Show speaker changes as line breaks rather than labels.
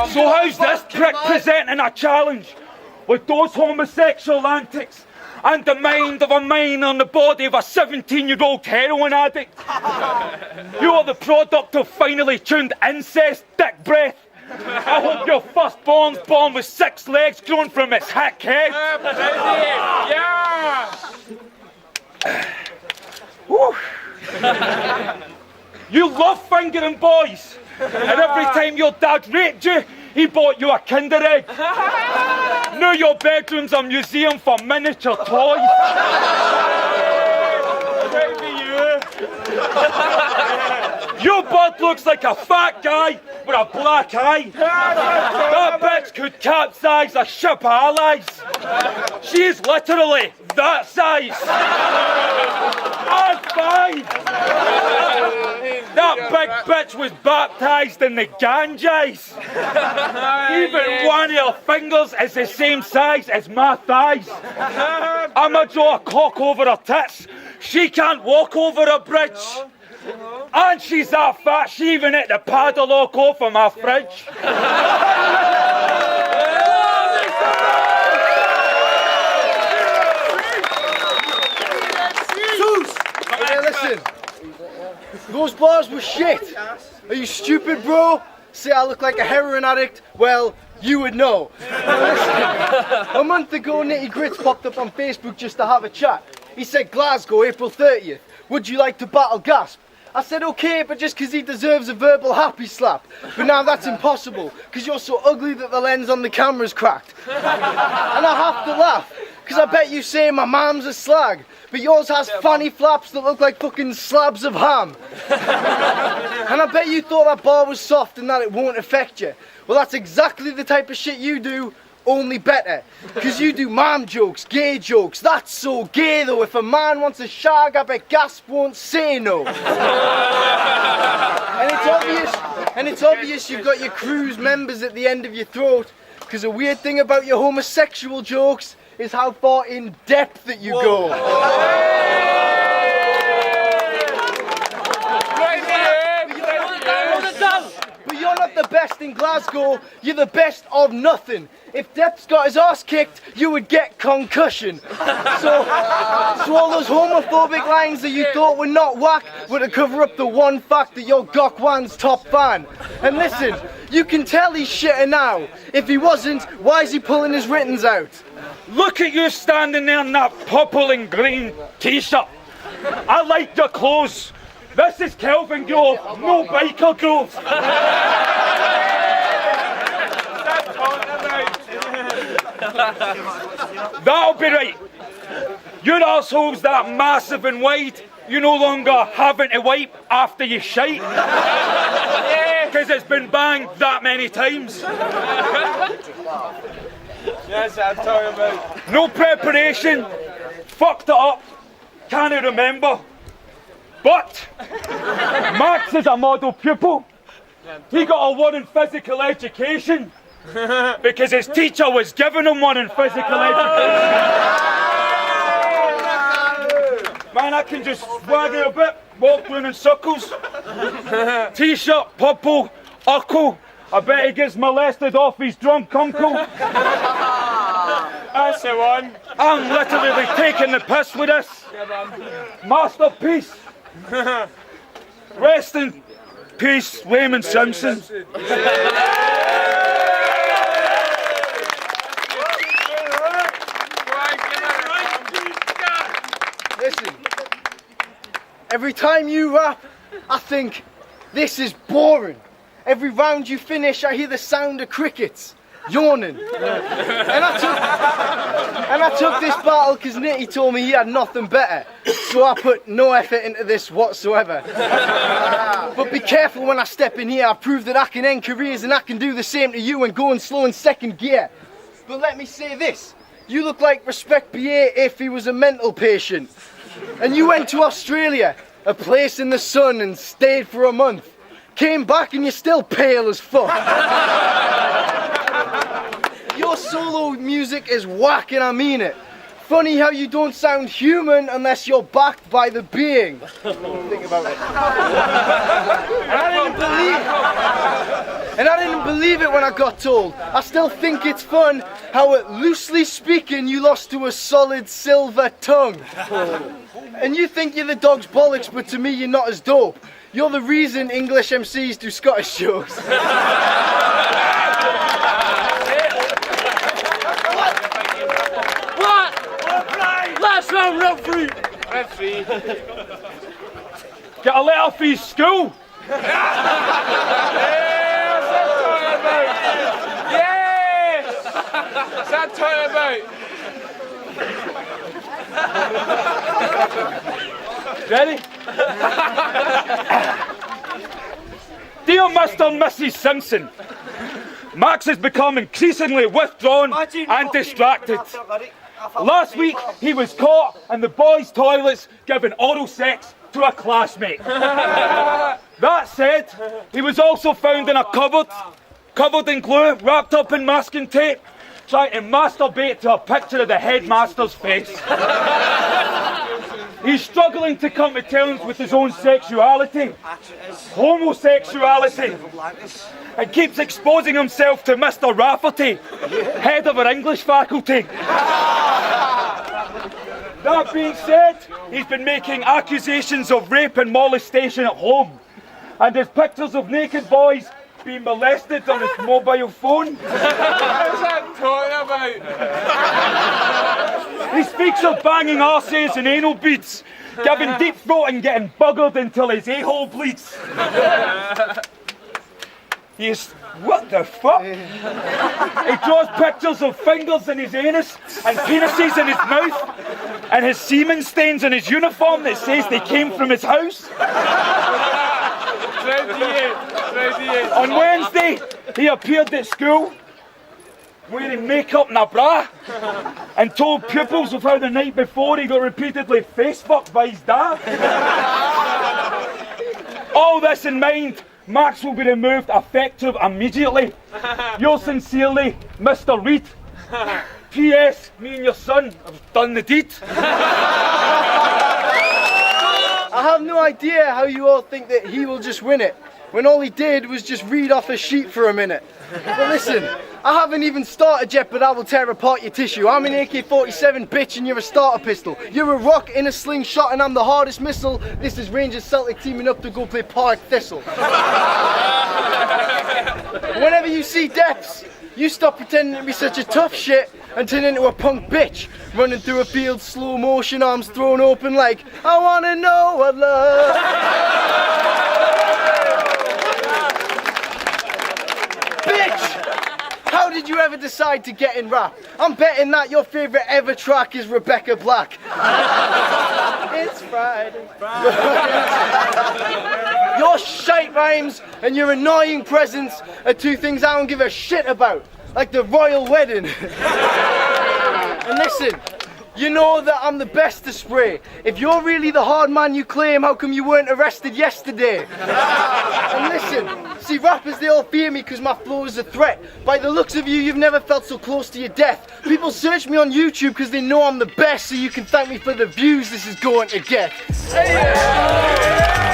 So how's this prick presenting a challenge with those homosexual antics and the mind of a miner and the body of a 17-year-old heroin addict? You are the product of finely tuned incest, dick breath. I hope your firstborn's born with 6 legs growing from its hick head.
Yeah!
You love fingering boys, and every time your dad raped you, he bought you a Kinder Egg. Now your bedroom's a museum for miniature toys. Your bud looks like a fat guy with a black eye. That bitch could capsize a ship of allies. She's literally that size. And 5. That big bitch was baptised in the Ganges. Even one of her fingers is the same size as my thighs. I'ma draw a cock over her tits. She can't walk over a bridge. And she's that fat, she even ate the padlock off of my fridge.
Suus! Hey, listen. Those bars were shit. Are you stupid, bro? Say I look like a heroin addict? Well, you would know. Listen, a month ago, Nitty Grits popped up on Facebook just to have a chat. He said, Glasgow, April 30th. Would you like to battle Gasp? I said, okay, but just because he deserves a verbal happy slap. But now that's impossible, because you're so ugly that the lens on the camera's cracked. And I have to laugh, because I bet you say my mom's a slag, but yours has fanny flaps that look like fucking slabs of ham. And I bet you thought that bar was soft and that it won't affect you. Well, that's exactly the type of shit you do, only better. Because you do mom jokes, gay jokes. That's so gay though. If a man wants a shag, I bet Gasp won't say no. And it's obvious you've got your crew's members at the end of your throat. Because a weird thing about your homosexual jokes is how far in depth that you go. But you're not the best in Glasgow, you're the best of nothing. If Depp's got his arse kicked, you would get concussion. So all those homophobic lines that you thought were not whack were to cover up the one fact that you're Gokwan's top fan. And listen, you can tell he's shitting now. If he wasn't, why is he pulling his writtens out?
Look at you standing there in that purple and green t-shirt. I like your clothes. This is Kelvingrove, no biker grove. That'll be right. Your arsehole's that massive and wide, you're no longer having to wipe after you shite. Because it's been banged that many times.
Yes, I'm talking about.
No preparation, fucked it up, can't remember. But Max is a model pupil. He got a 1 in physical education because his teacher was giving him 1 in physical education. Man, I can just swagger a bit, walk around in circles. T-shirt, purple, urkel. I bet he gets molested off his drunk uncle.
That's the one.
I'm literally taking the piss with this. Masterpiece. Rest in peace, Wayman Simpson.
Listen, every time you rap, I think, this is boring. Every round you finish, I hear the sound of crickets yawning. And I took this battle because Nitty told me he had nothing better. So I put no effort into this whatsoever. But be careful when I step in here. I prove that I can end careers and I can do the same to you and go and slow in second gear. But let me say this. You look like Respect Pierre if he was a mental patient. And you went to Australia, a place in the sun, and stayed for a month. Came back and you're still pale as fuck. Your solo music is whack and I mean it. Funny how you don't sound human unless you're backed by the being. Think about it. And I didn't believe And I didn't believe it when I got told. I still think it's fun how, loosely speaking, you lost to a solid silver tongue. And you think you're the dog's bollocks, but to me you're not as dope. You're the reason English MCs do Scottish jokes.
What? Last round, referee.
Referee.
Get a letter for his school.
Yes, that's what I'm talking about.
Ready? Dear Mr. and Mrs. Simpson, Max has become increasingly withdrawn and distracted. Last week, he was caught in the boys' toilets giving oral sex to a classmate. That said, he was also found in a cupboard, covered in glue, wrapped up in masking tape, trying to masturbate to a picture of the headmaster's face. He's struggling to come to terms with his own sexuality, homosexuality, and keeps exposing himself to Mr. Rafferty, head of our English faculty. That being said, he's been making accusations of rape and molestation at home, and there's pictures of naked boys being molested on his mobile phone.
What's that talking about?
He speaks of banging arses and anal beads, giving deep throat and getting buggered until his a-hole bleeds. What the fuck? He draws pictures of fingers in his anus and penises in his mouth and his semen stains in his uniform that says they came from his house.
28.
On Wednesday, he appeared at school wearing makeup and a bra and told pupils of how the night before he got repeatedly face-fucked by his dad. All this in mind, Max will be removed effective immediately. Yours sincerely, Mr. Reed. P.S. Me and your son have done the deed.
I have no idea how you all think that he will just win it, when all he did was just read off a sheet for a minute. But listen, I haven't even started yet, but I will tear apart your tissue. I'm an AK-47, bitch, and you're a starter pistol. You're a rock in a slingshot, and I'm the hardest missile. This is Rangers Celtic teaming up to go play Park Thistle. Whenever you see deaths, you stop pretending to be such a tough shit and turn into a punk bitch, running through a field, slow motion, arms thrown open like, I wanna know what love. Bitch! How did you ever decide to get in rap? I'm betting that your favourite ever track is Rebecca Black. It's Friday. Your shite rhymes and your annoying presence are two things I don't give a shit about. Like the royal wedding. And listen, you know that I'm the best to spray. If you're really the hard man you claim, how come you weren't arrested yesterday? And listen, see, rappers, they all fear me because my flow is a threat. By the looks of you, you've never felt so close to your death. People search me on YouTube because they know I'm the best, so you can thank me for the views this is going to get. Hey, yeah.